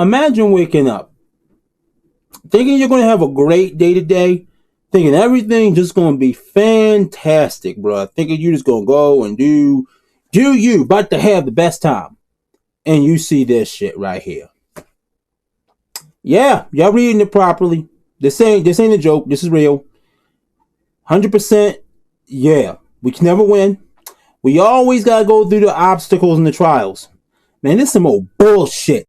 Imagine waking up, thinking you're going to have a great day today, thinking everything just going to be fantastic, bro. Thinking you're just going to go and do you, about to have the best time. And you see this shit right here. Yeah, y'all reading it properly. This ain't a joke. This is real. 100%. Yeah, we can never win. We always got to go through the obstacles and the trials. Man, this is some old bullshit.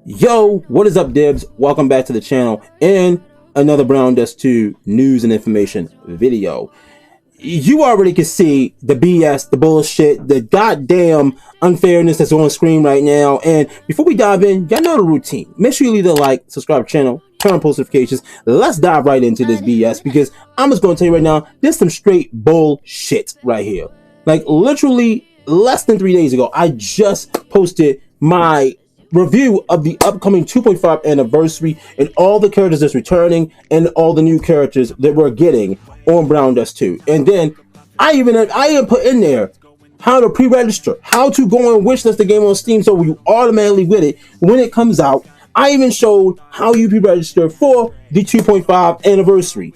Yo, what is up, Dibs? Welcome back to the channel and another Brown Dust 2 news and information video. You already can see the BS, the bullshit, the goddamn unfairness that's on screen right now. And before we dive in, y'all know the routine. Make sure you leave a like, subscribe to the channel, turn on post notifications. Let's dive right into this BS because I'm just going to tell you right now, there's some straight bullshit right here. Like literally less than 3 days ago, I just posted my review of the upcoming 2.5 anniversary and all the characters that's returning and all the new characters that we're getting on Brown Dust 2. And then I even put in there how to pre-register, how to go and wishlist the game on Steam so you automatically get it when it comes out. I even showed how you pre-register for the 2.5 anniversary.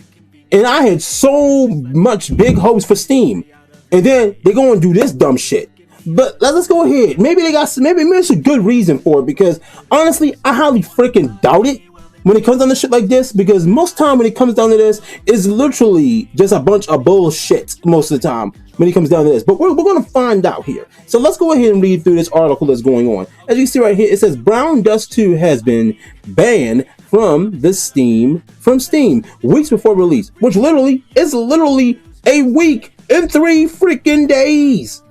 And I had so much big hopes for Steam. And then they go and do this dumb shit. But let's go ahead. Maybe there's a good reason for it, because honestly, I highly freaking doubt it when it comes down to shit like this, because most time when it comes down to this, it's literally just a bunch of bullshit most of the time when it comes down to this. But we're going to find out here. So let's go ahead and read through this article that's going on. As you see right here, it says Brown Dust 2 has been banned from Steam weeks before release, which is literally a week and 3 freaking days.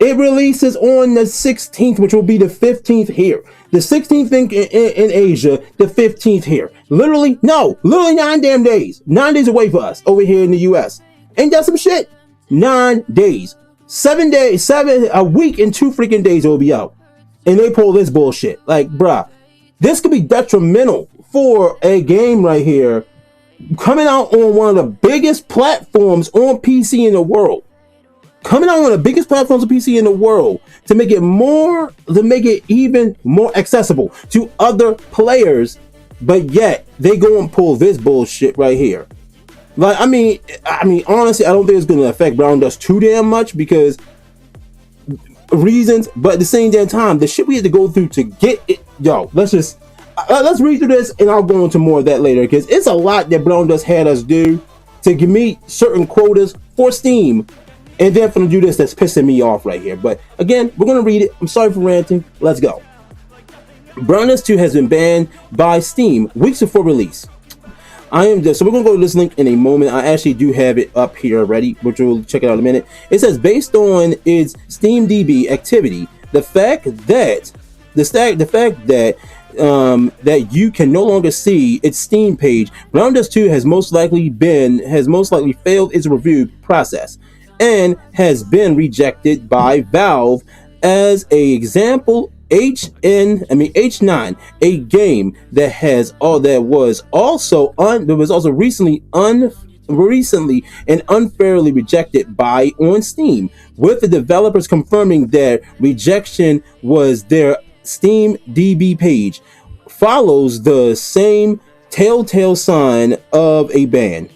It releases on the 16th, which will be the 15th here. The 16th in Asia, the 15th here. Literally 9 damn days. 9 days away for us over here in the US. Ain't that some shit? 9 days. 7 days, a week and 2 freaking days it will be out. And they pull this bullshit. Like, bruh, this could be detrimental for a game right here coming out on one of the biggest platforms on PC in the world. Coming out on the biggest platforms of PC in the world to make it even more accessible to other players, but yet they go and pull this bullshit right here. Like, I mean, honestly, I don't think it's going to affect Brown Dust too damn much because reasons, but at the same damn time, the shit we had to go through to get it, let's read through this and I'll go into more of that later, because it's a lot that Brown Dust had us do to meet certain quotas for Steam. And then I'm gonna do this that's pissing me off right here. But again, we're gonna read it. I'm sorry for ranting. Let's go. Brown Dust 2 has been banned by Steam weeks before release. So we're gonna go to this link in a moment. I actually do have it up here already, which we'll check it out in a minute. It says based on its SteamDB activity, the fact that that you can no longer see its Steam page, Brown Dust 2 has most likely failed its review process and has been rejected by Valve. As a example, H9, a game that was also recently and unfairly rejected on Steam, with the developers confirming their rejection was their Steam DB page follows the same telltale sign of a ban.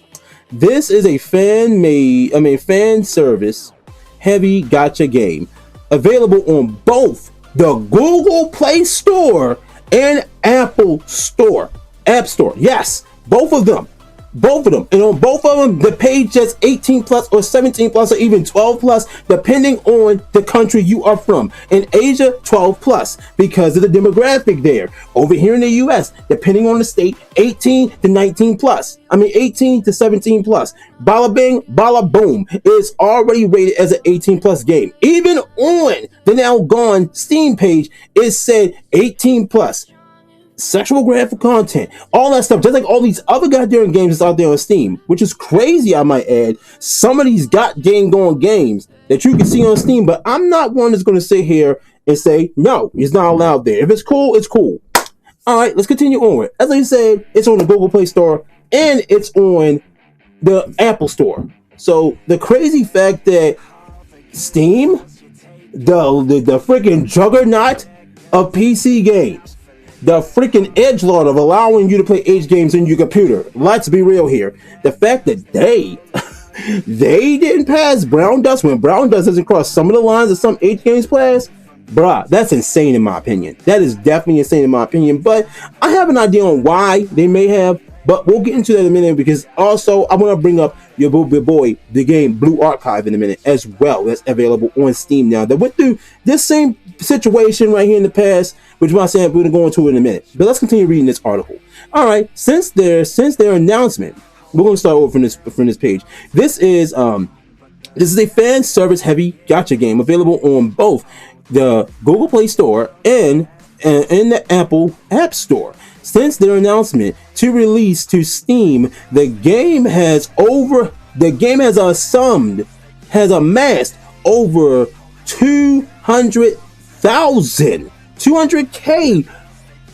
This is a fan service heavy gacha game available on both the Google Play Store and Apple Store. App Store. Yes, both of them. And on both of them, the page is 18 plus or 17 plus or even 12 plus, depending on the country you are from. In Asia, 12 plus because of the demographic there. Over here in the US, depending on the state, 18 to 19 plus. 18 to 17 plus. Bada bing, bada boom. It's already rated as an 18 plus game. Even on the now gone Steam page, it said 18 plus. sexual graphic content, all that stuff, just like all these other goddamn games that's out there on Steam, which is crazy, I might add. Some of these goddamn going games that you can see on Steam, but I'm not one that's going to sit here and say, no, it's not allowed there. If it's cool, it's cool. All right, let's continue on. As I said, it's on the Google Play Store and it's on the Apple Store. So the crazy fact that Steam, the freaking juggernaut of PC games, the freaking edgelord of allowing you to play H games in your computer. Let's be real here. The fact that they didn't pass Brown Dust when Brown Dust doesn't cross some of the lines of some H games pass, bruh, that's insane in my opinion. That is definitely insane in my opinion. But I have an idea on why they may have. But we'll get into that in a minute, because also I want to bring up your boy, the game Blue Archive, in a minute as well. That's available on Steam now. That went through this same situation right here in the past, which I'm saying we're going to go into it in a minute. But let's continue reading this article. All right, since their announcement, we're going to start over from this page. This is a fan service heavy gacha game available on both the Google Play Store and in the Apple App Store. Since their announcement to release to Steam, the game has amassed over 200K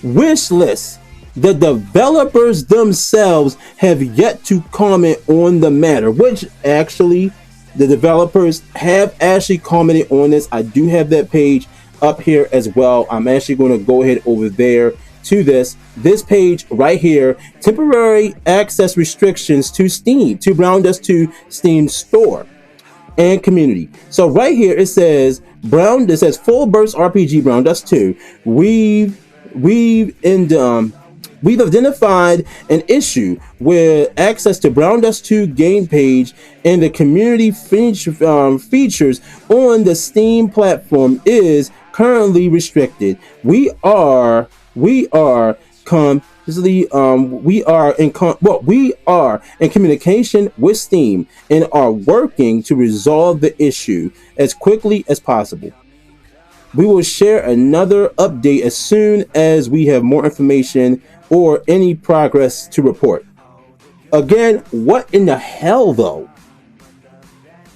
wish lists. The developers themselves have yet to comment on the matter, which actually the developers have actually commented on this. I do have that page up here as well. I'm actually going to go ahead over there to this page right here. Temporary access restrictions to Steam, to Brown Dust 2 Steam Store and community. So right here it says full burst RPG Brown Dust 2. We've identified an issue where access to Brown Dust 2 game page and the community features on the Steam platform is currently restricted. We are in communication with Steam and are working to resolve the issue as quickly as possible. We will share another update as soon as we have more information or any progress to report. Again, what in the hell though?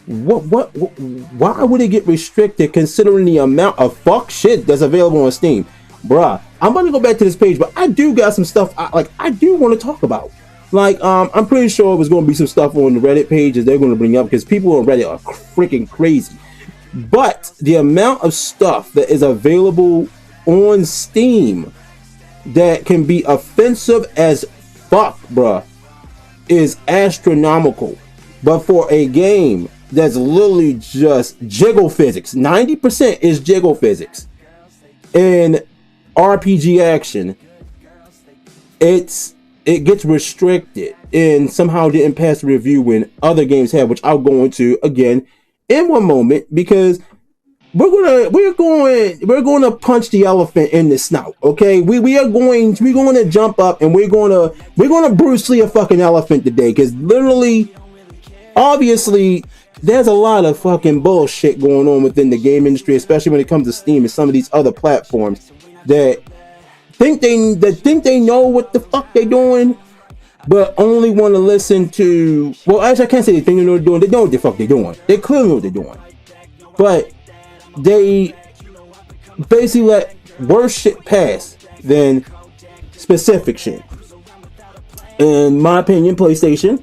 Why would it get restricted considering the amount of fuck shit that's available on Steam? Bruh, I'm going to go back to this page, but I do got some stuff I do want to talk about. I'm pretty sure there's going to be some stuff on the Reddit page that they're going to bring up, because people on Reddit are freaking crazy. But the amount of stuff that is available on Steam that can be offensive as fuck, bruh, is astronomical. But for a game that's literally just jiggle physics, 90% is jiggle physics, and RPG action, it gets restricted and somehow didn't pass the review when other games have, which I'll go into again in one moment, because we're going to punch the elephant in the snout. Okay, we're going to jump up and we're going to Bruce Lee a fucking elephant today, because literally, obviously, there's a lot of fucking bullshit going on within the game industry, especially when it comes to Steam and some of these other platforms that think they know what the fuck they're doing, but only want to listen to. Well, actually, I can't say they think they know what they're doing. They know what the fuck they're doing. They clearly know what they're doing, but they basically let worse shit pass than specific shit. In my opinion, PlayStation,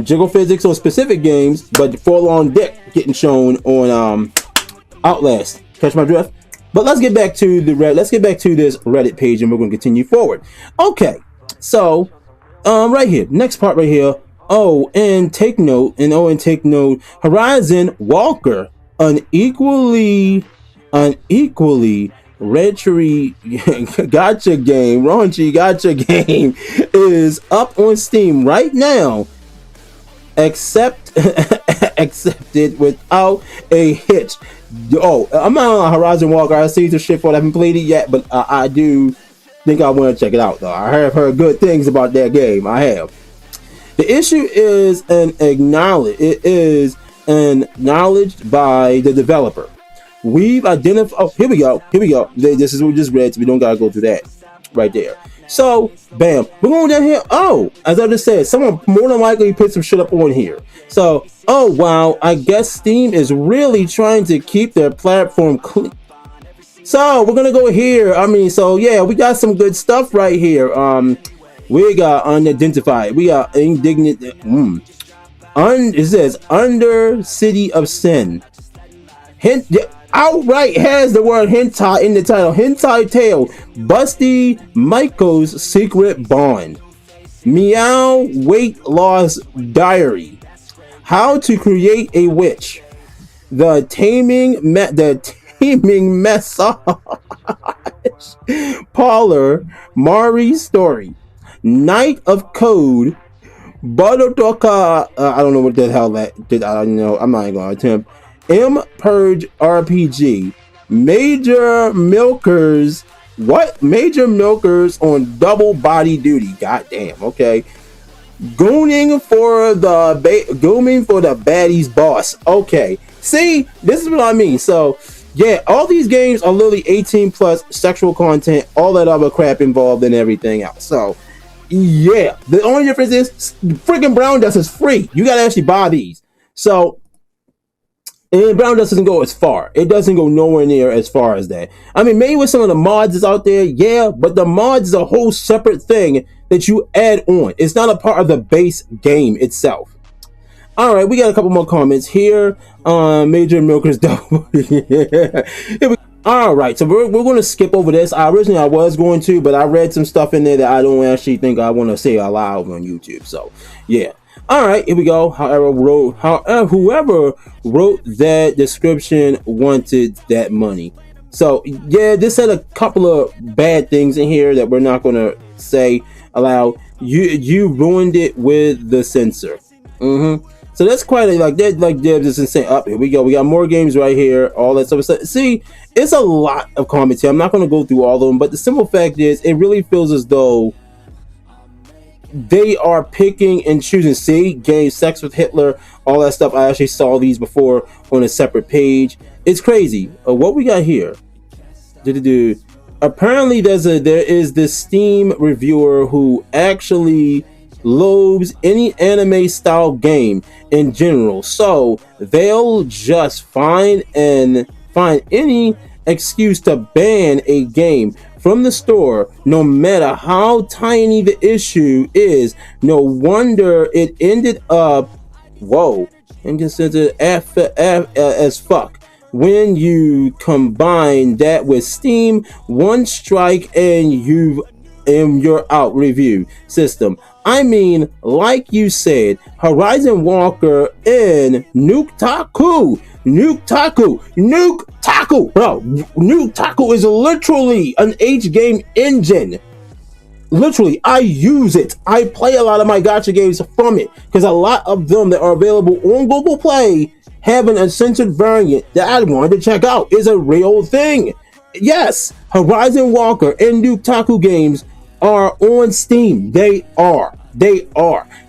jiggle physics on specific games, but full on dick getting shown on Outlast. Catch my drift? But let's get back to this Reddit page, and we're going to continue forward. Okay, so right here, next part right here. And take note. Horizon Walker, unequally raunchy gacha game is up on Steam right now. Accepted without a hitch. I'm not on Horizon Walker. I see the shit for it. I haven't played it yet, but I do think I want to check it out though. I have heard good things about that game. I have. The issue is acknowledged by the developer. We've identified. Oh, here we go. This is what we just read, so we don't gotta go through that. right there. So, bam, we're going down here. Oh, as I just said, someone more than likely put some shit up on here. So, oh wow, I guess Steam is really trying to keep their platform clean. So we're gonna go here. I mean, so yeah, we got some good stuff right here. We got unidentified. We got indignant. It says under City of Sin. Hint outright has the word hentai in the title. Hentai Tale. Busty Michael's Secret Bond. Meow Weight Loss Diary. How to Create a Witch. The Taming Massage Parlor. Mari's Story. Night of Code. Badotoka. I don't know what the hell that did. I don't know. I'm not even gonna attempt. Purge RPG. Major Milkers. What? Major Milkers on double body duty. Goddamn. Okay. Gooning for the baddies boss. Okay. See, this is what I mean. So, yeah, all these games are literally 18 plus, sexual content, all that other crap involved, and everything else. So, yeah, the only difference is freaking Brown Dust is free. You gotta actually buy these. So, and Brown Dust doesn't go as far. It doesn't go nowhere near as far as that. I mean, maybe with some of the mods that's out there, yeah, but the mods is a whole separate thing that you add on. It's not a part of the base game itself. All right, we got a couple more comments here. Major Milkers double. All right, so we're going to skip over this. Originally I was going to, but I read some stuff in there that I don't actually think I want to say out loud on YouTube. So yeah. All right, here we go. Whoever wrote that description wanted that money. So yeah, this had a couple of bad things in here that we're not going to say aloud. You ruined it with the censor. So that's quite like Debs is insane. Up here we go. We got more games right here. All that stuff. See, it's a lot of comments here. I'm not going to go through all of them, but the simple fact is, it really feels as though they are picking and choosing. See, games, Sex with Hitler, all that stuff. I actually saw these before on a separate page. It's crazy. What we got here? Apparently, there is this Steam reviewer who actually loathes any anime style game in general, so they'll just find any excuse to ban a game from the store, no matter how tiny the issue is. No wonder it ended up inconsiderate as fuck. When you combine that with Steam, one strike and you're out review system. I mean, like you said, Horizon Walker and Nuke Taku, bro. Nuke Taku is literally an H game engine. Literally, I use it. I play a lot of my gacha games from it because a lot of them that are available on Google Play having a censored variant that I wanted to check out is a real thing. Yes, Horizon Walker and Nuke Taku games are on Steam. They are.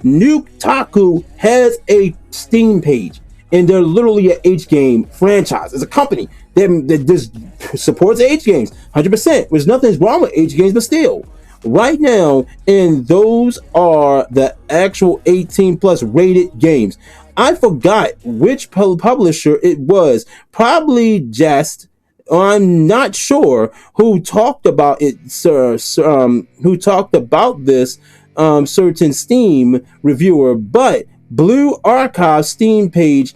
Nuke Taku has a Steam page, and they're literally an H game franchise. It's a company that just supports H games 100%. There's nothing wrong with H games, but still, right now, and those are the actual 18 plus rated games. I forgot which publisher it was. Probably Jest. I'm not sure who talked about it, who talked about this certain Steam reviewer, but Blue Archive Steam page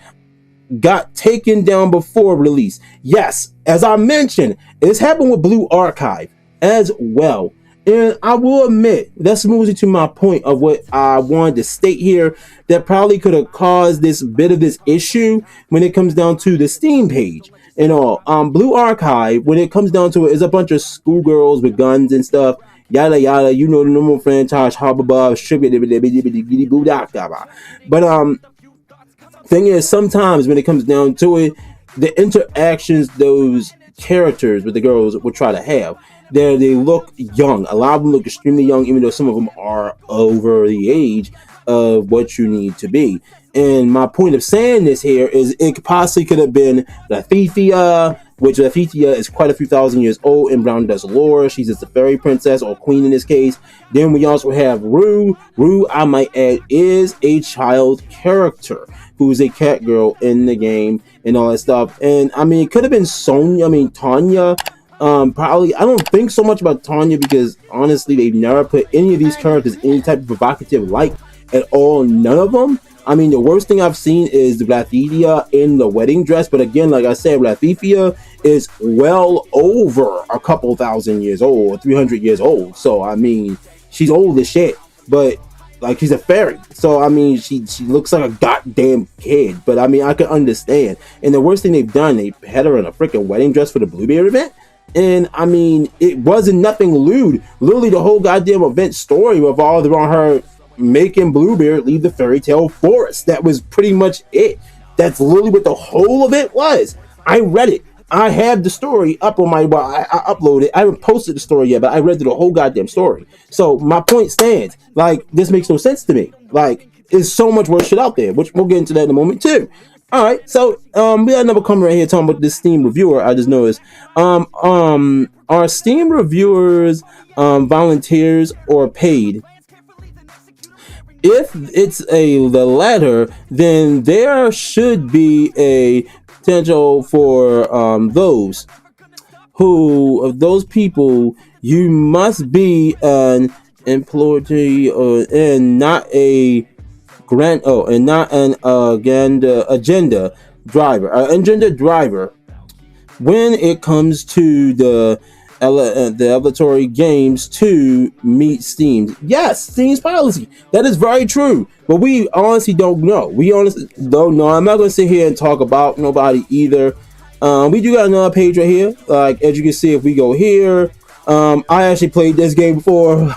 got taken down before release. Yes, as I mentioned, it's happened with Blue Archive as well. And I will admit, that moves me to my point of what I wanted to state here that probably could have caused this bit of this issue when it comes down to the Steam page and all. Blue Archive, when it comes down to it, is a bunch of schoolgirls with guns and stuff, yada yada. You know the normal franchise, Hababah, but thing is, sometimes when it comes down to it, the interactions those characters with the girls will try to have, they look young. A lot of them look extremely young, even though some of them are over the age. of what you need to be. And my point of saying this here is it possibly could have been Levia, which Levia is quite a few thousand years old in Brown Dust lore. She's just a fairy princess or queen in this case. Then we also have Rue. Rue, I might add, is a child character who's a cat girl in the game and all that stuff. And I mean, it could have been Tanya. Probably, I don't think so much about Tanya because honestly, they've never put any of these characters any type of provocative light at all. None of them. I mean, the worst thing I've seen is the Levia in the wedding dress. But again, like I said, Levia is well over a couple thousand years old, or 300 years old. So, I mean, she's old as shit. But, like, she's a fairy. So, I mean, she looks like a goddamn kid. But, I mean, I can understand. And the worst thing they've done, they had her in a freaking wedding dress for the Blueberry event. And, I mean, it wasn't nothing lewd. Literally, the whole goddamn event story revolved around her making Bluebeard leave the fairy tale forest. That was pretty much it. That's literally what the whole of it was. I read it. I have the story up on my, well, I uploaded it. I haven't posted the story yet, but I read the whole goddamn story. So my point stands. Like, this makes no sense to me. Like, there's so much worse shit out there, which we'll get into that in a moment too. All right, so we got another comment right here talking about this Steam reviewer. I just noticed. Are Steam reviewers volunteers or paid? If it's the latter, then there should be a potential for those people. You must be an employee and not an agenda driver. When it comes to the elevatory games to meet Steam's. Yes, Steam's policy. That is very true. But we honestly don't know. We honestly don't know. I'm not going to sit here and talk about nobody either. We do got another page right here. Like, as you can see, if we go here, I actually played this game before.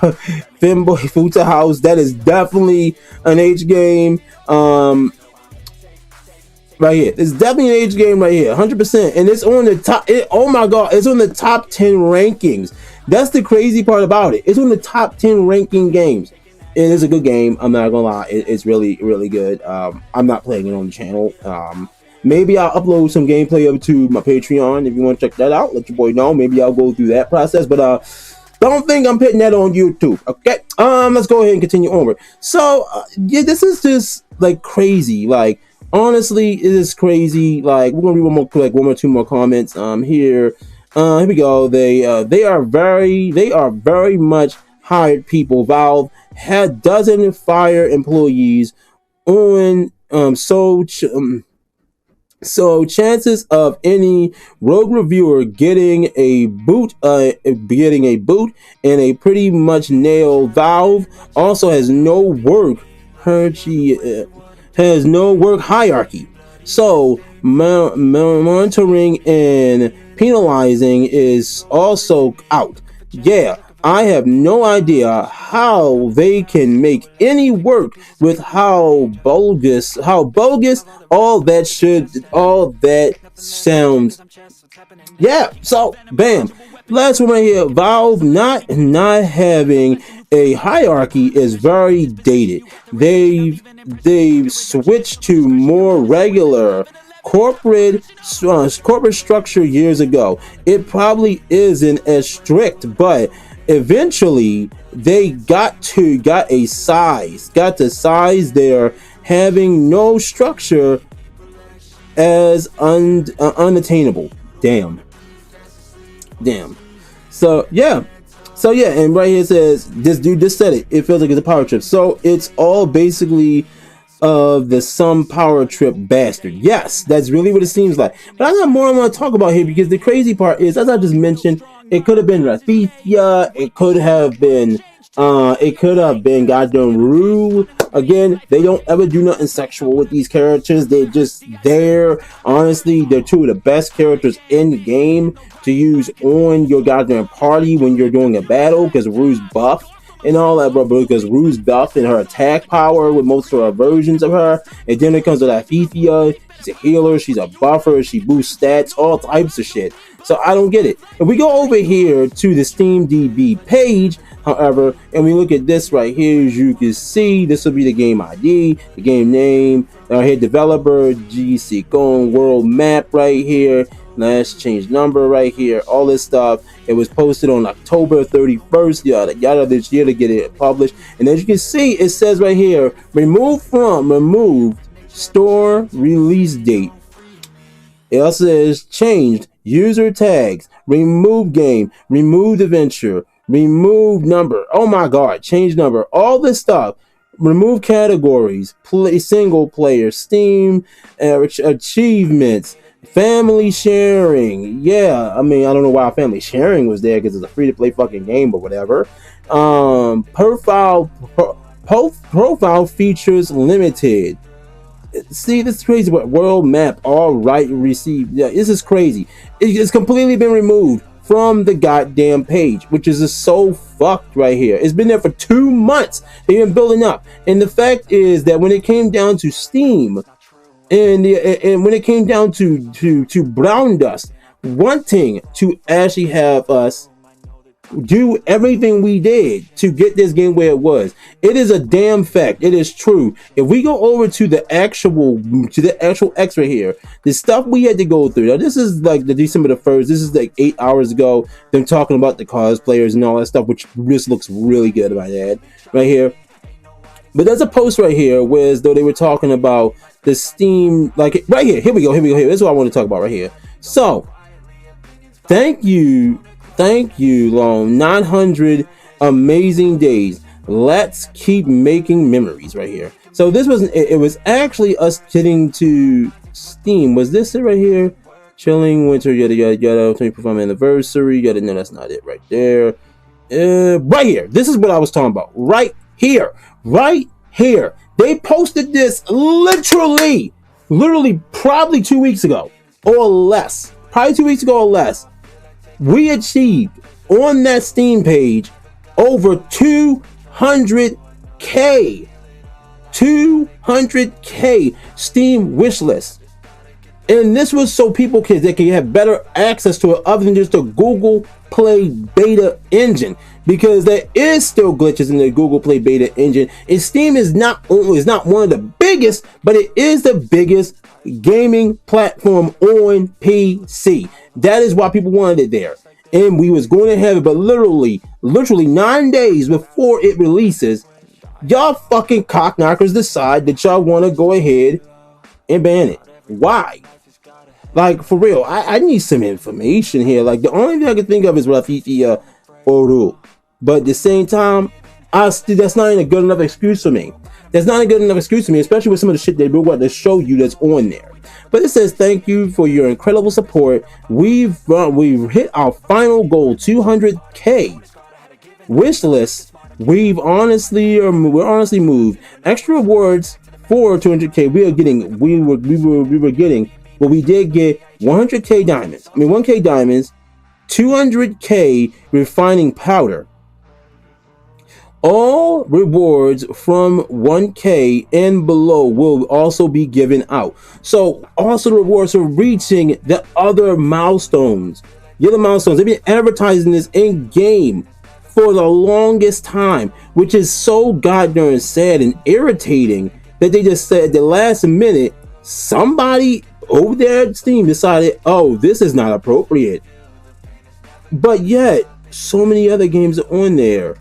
Finboy Futa House. That is definitely an H game. Right here, it's definitely an age game right here, 100%, and it's on the top. Oh my god, it's on the top 10 rankings. That's the crazy part about it. It's on the top 10 ranking games, and it's a good game. I'm not gonna lie, it's really, really good. I'm not playing it on the channel. Maybe I'll upload some gameplay up to my Patreon if you want to check that out. Let your boy know. Maybe I'll go through that process, but don't think I'm putting that on YouTube. Okay, let's go ahead and continue onward. So yeah, this is just like crazy. Like, honestly, it is crazy. Like, we're gonna read one or two more comments. Here we go. They are very much hired people. Valve had dozen fire employees on so chances of any rogue reviewer getting a boot and a pretty much nailed. Valve also has no work hierarchy, so monitoring and penalizing is also out. Yeah, I have no idea how they can make any work with how bogus all that sounds. Yeah, so bam. Last one right here. Valve not having a hierarchy is very dated. They've switched to more regular corporate structure years ago. It probably isn't as strict, but eventually they got to size their having no structure as unattainable. Damn. So yeah, and right here it says this dude just said it feels like it's a power trip. So it's all basically the some power trip bastard. Yes, that's really what it seems like. But I got more I want to talk about here, because the crazy part is, as I just mentioned, it could have been Levia, it could have been goddamn Rue. Again, they don't ever do nothing sexual with these characters. They're just there. Honestly, they're two of the best characters in the game to use on your goddamn party when you're doing a battle, because Rue's buff and all that, bro, because Rue's buffing her attack power with most of her versions of her, and then it comes to that Fifia. She's a healer, she's a buffer, she boosts stats, all types of shit. So I don't get it. If we go over here to the SteamDB page, however, and we look at this right here, as you can see, this will be the game ID, the game name, right here, developer, GC Gone, world map right here, last change number right here, all this stuff. It was posted on October 31st, yada yada, this year to get it published. And as you can see, it says right here, removed store release date. It also says changed user tags, remove game, remove adventure, remove number. Oh my god, change number, all this stuff. Remove categories, play single player, Steam achievements, family sharing. Yeah, I mean, I don't know why family sharing was there because it's a free to play fucking game, but whatever. Profile features limited. See, this is crazy. But world map, all right, received. Yeah, this is crazy. It's completely been removed from the goddamn page, which is just so fucked right here. It's been there for 2 months. They've been building up, and the fact is that when it came down to Steam, and when it came down to Brown Dust wanting to actually have us do everything we did to get this game where it was, it is a damn fact. It is true. If we go over to the actual X right here, the stuff we had to go through. Now this is like the December the 1st. This is like 8 hours ago. Them talking about the cosplayers and all that stuff, which just looks really good, by that right here. But there's a post right here where as though they were talking about the Steam, like right here. Here we go. This is what I want to talk about right here. So thank you, Loen. 900 amazing days. Let's keep making memories right here. So this was, it was actually us getting to Steam. Was this it right here? Chilling winter, yada yada yada. 25th anniversary, yada. No, that's not it right there. Right here. This is what I was talking about. Right here. They posted this literally probably 2 weeks ago or less. Probably 2 weeks ago or less. We achieved on that Steam page over 200K. 200K Steam wish list. And this was so people can have better access to it other than just the Google Play beta engine, because there is still glitches in the Google Play beta engine. And Steam is not one of the biggest, but it is the biggest gaming platform on PC. That is why people wanted it there, and we was going to have it. But literally 9 days before it releases, y'all fucking cockknockers decide that y'all want to go ahead and ban it. Why? Like, for real, I need some information here. Like, the only thing I can think of is Rafiki Oru. But at the same time, that's not even a good enough excuse for me. That's not a good enough excuse for me, especially with some of the shit they want to show you that's on there. But it says, thank you for your incredible support. We've hit our final goal, 200K wish list. We're honestly moved. Extra rewards for 200K. We were getting. But we did get 100K diamonds. 1K diamonds, 200K refining powder. All rewards from 1K and below will also be given out. So also the rewards for reaching the other milestones. The other milestones. They've been advertising this in game for the longest time, which is so goddamn sad and irritating that they just said at the last minute, somebody over there at Steam decided, oh, this is not appropriate. But yet, so many other games are on there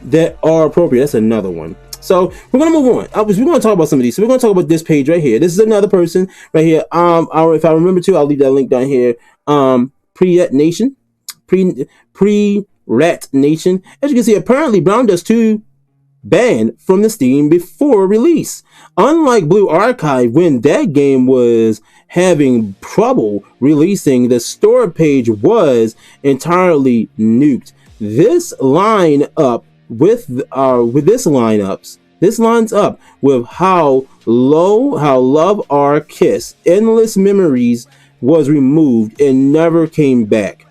that are appropriate. That's another one. So we're gonna move on. We're gonna talk about some of these. So we're gonna talk about this page right here. This is another person right here. If I remember to, I'll leave that link down here. Pre-Rat Nation. Pre-Rat Nation. As you can see, apparently Brown Dust 2 banned from the Steam before release. Unlike Blue Archive, when that game was having trouble releasing, the store page was entirely nuked. This lines up with how Love Our Kiss Endless Memories was removed and never came back.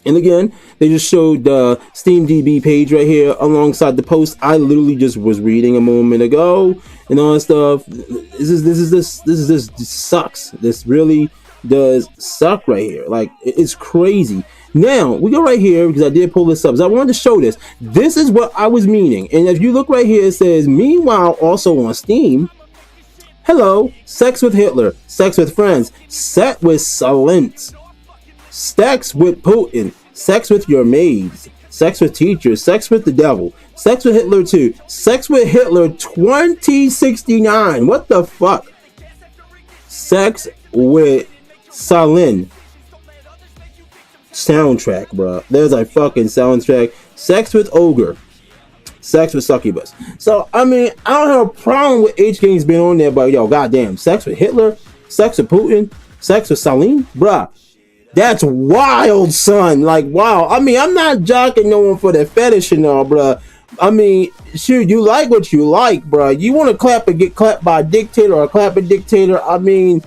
And again, they just showed the Steam DB page right here alongside the post I literally just was reading a moment ago and all that stuff. This sucks. This really does suck right here. Like, it's crazy. Now we go right here because I did pull this up. So I wanted to show this. This is what I was meaning. And if you look right here, it says, meanwhile, also on Steam, hello, sex with Hitler, sex with friends, set with Silence, sex with Putin, sex with your maids, sex with teachers, sex with the devil, sex with Hitler 2, sex with Hitler 2069. What the fuck? Sex with Salin. Soundtrack, bro. There's a fucking soundtrack. Sex with Ogre. Sex with Succubus. So, I mean, I don't have a problem with H Games being on there, but yo, goddamn, sex with Hitler, sex with Putin, sex with Salim, bruh. That's wild, son. Like, wow. I mean, I'm not jocking no one for their fetish and all, bruh. I mean, shoot, you like what you like, bruh. You want to clap and get clapped by a dictator or clap a dictator? I mean,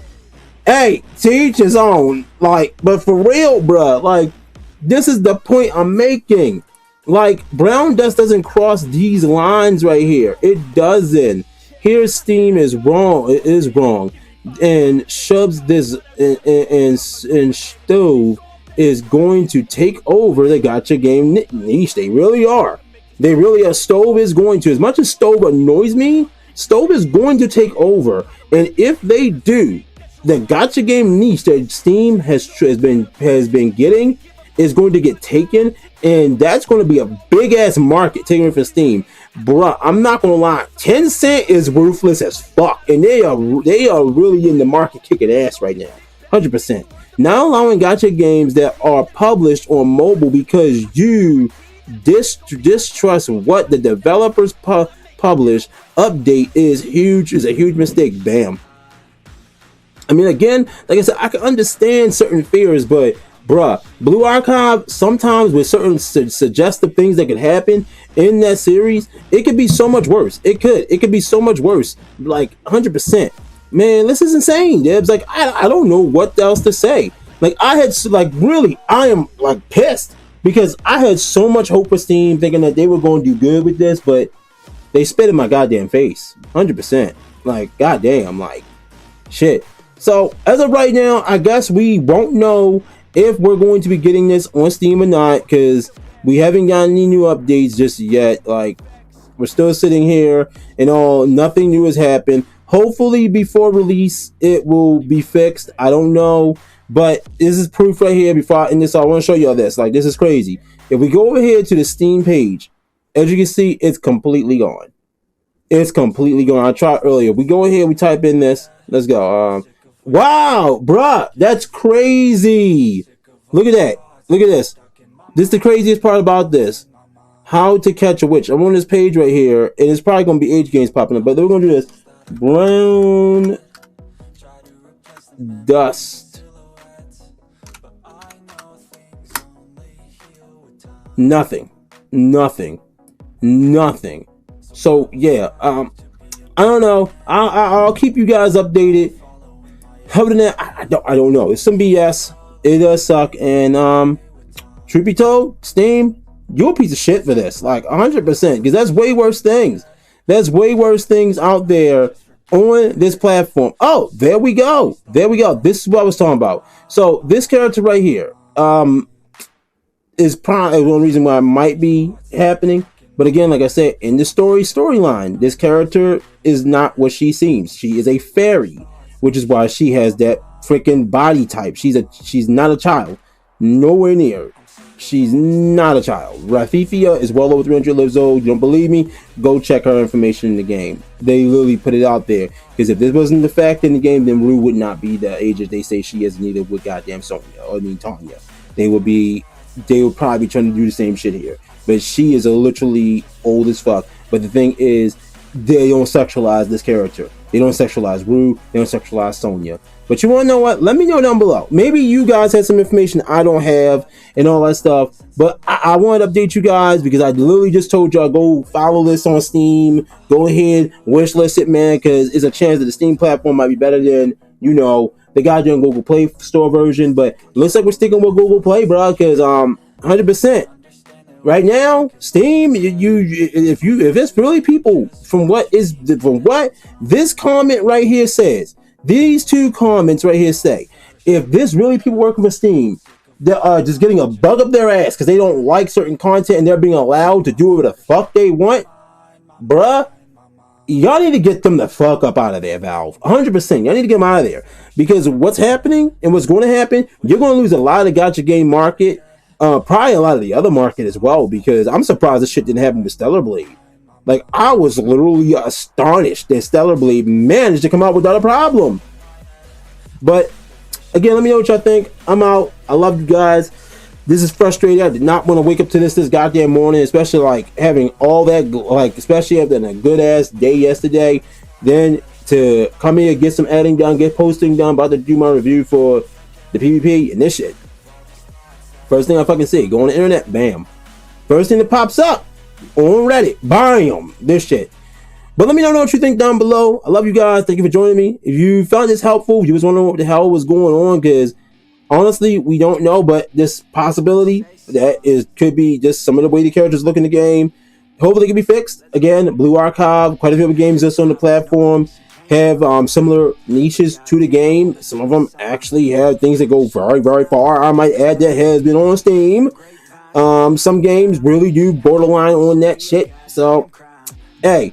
hey, to each his own. Like, but for real, bruh, like, this is the point I'm making. Like, Brown Dust doesn't cross these lines right here. It doesn't. Here, Steam is wrong. It is wrong. And Shubs this and Stove is going to take over the gacha game niche. They really are. They really are. Stove is going to. As much as Stove annoys me, Stove is going to take over. And if they do, the gacha game niche that Steam has been getting is going to get taken, and that's going to be a big ass market taken from Steam. Bruh, I'm not gonna lie, Tencent is ruthless as fuck, and they are really in the market kicking ass right now, 100%. Not allowing gacha games that are published on mobile because you distrust what the developers publish. Update is a huge mistake. Bam. I mean, again, like I said, I can understand certain fears, but bruh, Blue Archive, sometimes with certain suggestive things that could happen in that series, it could be so much worse. It could be so much worse. Like, 100%. Man, this is insane, Debs. Like, I don't know what else to say. Like, I am, like, pissed. Because I had so much hope for Steam, thinking that they were going to do good with this, but they spit in my goddamn face. 100%. Like, goddamn, like, shit. So, as of right now, I guess we won't know if we're going to be getting this on Steam or not, because we haven't gotten any new updates just yet. Like, we're still sitting here and all, nothing new has happened. Hopefully before release it will be fixed. I don't know, but this is proof right here. Before I end this, I want to show y'all this. Like, this is crazy. If we go over here to the Steam page, as you can see, it's completely gone. It's completely gone. I tried earlier. We go in here, we type in this. Let's go. Wow, bruh, that's crazy. Look at that. Look at this. This is the craziest part about this. How to Catch a Witch. I'm on this page right here, and it's probably going to be H Games popping up, but we're going to do this. Brown Dust. Nothing. So, yeah, I don't know. I'll keep you guys updated. Other than that, I don't know. It's some BS. It does suck. And truth be told, Steam, you're a piece of shit for this. Like 100%. Because that's way worse things. There's way worse things out there on this platform. Oh, there we go. This is what I was talking about. So this character right here is probably one reason why it might be happening. But again, like I said, in the storyline, this character is not what she seems. She is a fairy, which is why she has that freaking body type. She's not a child. Nowhere near. She's not a child. Rafifia is well over 300 years old. You don't believe me? Go check her information in the game. They literally put it out there. Because if this wasn't the fact in the game, then Rue would not be the age that they say she is, neither would goddamn Tanya. They would probably be trying to do the same shit here. But she is literally old as fuck. But the thing is, they don't sexualize this character. They don't sexualize Rue. They don't sexualize Sonya. But you want to know what? Let me know down below. Maybe you guys have some information I don't have and all that stuff. But I want to update you guys because I literally just told y'all go follow this on Steam. Go ahead, wishlist it, man, because it's a chance that the Steam platform might be better than, the goddamn Google Play Store version. But looks like we're sticking with Google Play, bro, because 100%. Right now, Steam, if it's really people from what this comment right here says, these two comments right here say, if this really people working for Steam, they're just getting a bug up their ass because they don't like certain content and they're being allowed to do whatever the fuck they want, bruh, y'all need to get them the fuck up out of there, Valve. 100%. Y'all need to get them out of there. Because what's happening and what's going to happen, you're going to lose a lot of the gacha game market. Probably a lot of the other market as well. Because I'm surprised this shit didn't happen with Stellar Blade. Like, I was literally astonished that Stellar Blade managed to come out without a problem. But, again, let me know what y'all think. I'm out. I love you guys. This is frustrating. I did not want to wake up to this goddamn morning, especially like having all that, like especially after a good ass day yesterday. Then to come here, get some editing done, get posting done, about to do my review for the PvP and this shit. First thing I fucking see, go on the internet, bam. First thing that pops up on Reddit, bam, this shit. But let me know what you think down below. I love you guys. Thank you for joining me. If you found this helpful, if you was wondering what the hell was going on, because honestly, we don't know, but this possibility that could be just some of the way the characters look in the game. Hopefully it can be fixed. Again, Blue Archive, quite a few games that's on the platform have similar niches to the game. Some of them actually have things that go very, very far. I might add that has been on Steam. Some games really do borderline on that shit. So, hey,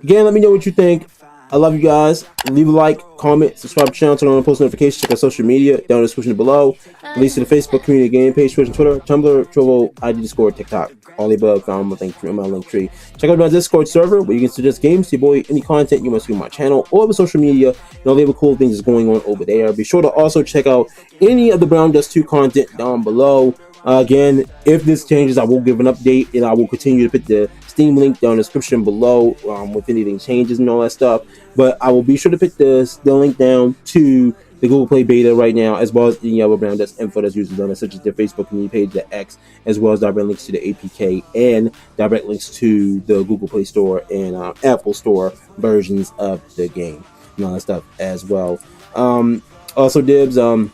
again, let me know what you think. I love you guys. Leave a like, comment, subscribe to the channel, turn on post notifications, check out social media down in the description below. Links to the Facebook community game page, Twitch and Twitter, Tumblr, Trovo, ID, Discord, TikTok. All the above found on my link tree. Check out my Discord server where you can suggest games to your boy, any content you want to see on my channel or the social media, and all the other cool things that's going on over there. Be sure to also check out any of the Brown Dust 2 content down below. Again, if this changes, I will give an update and I will continue to put the Steam link down in the description below with anything changes and all that stuff. But I will be sure to put the link down to the Google Play beta right now, as well as any other Brown Dust info that's used on it, such as their Facebook community page, the X, as well as direct links to the APK and direct links to the Google Play Store and Apple Store versions of the game and all that stuff as well. Also, Dibs, I'm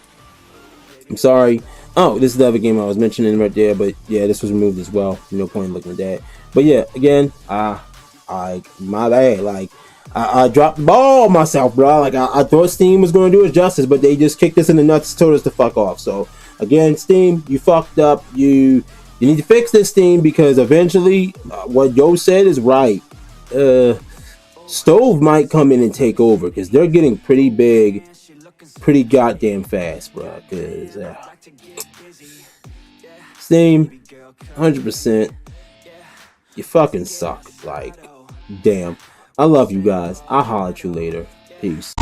sorry. Oh, this is the other game I was mentioning right there, but yeah, this was removed as well. No point in looking at that. But yeah, again, my bad. Like, I dropped the ball myself, bro. Like, I thought Steam was going to do us justice, but they just kicked us in the nuts and told us to fuck off. So, again, Steam, you fucked up. You need to fix this, Steam, because eventually, what Yo said is right. Stove might come in and take over, because they're getting pretty big, pretty goddamn fast, bro. Because Steam, 100%, you fucking suck. Like, damn. I love you guys. I'll holler at you later. Peace.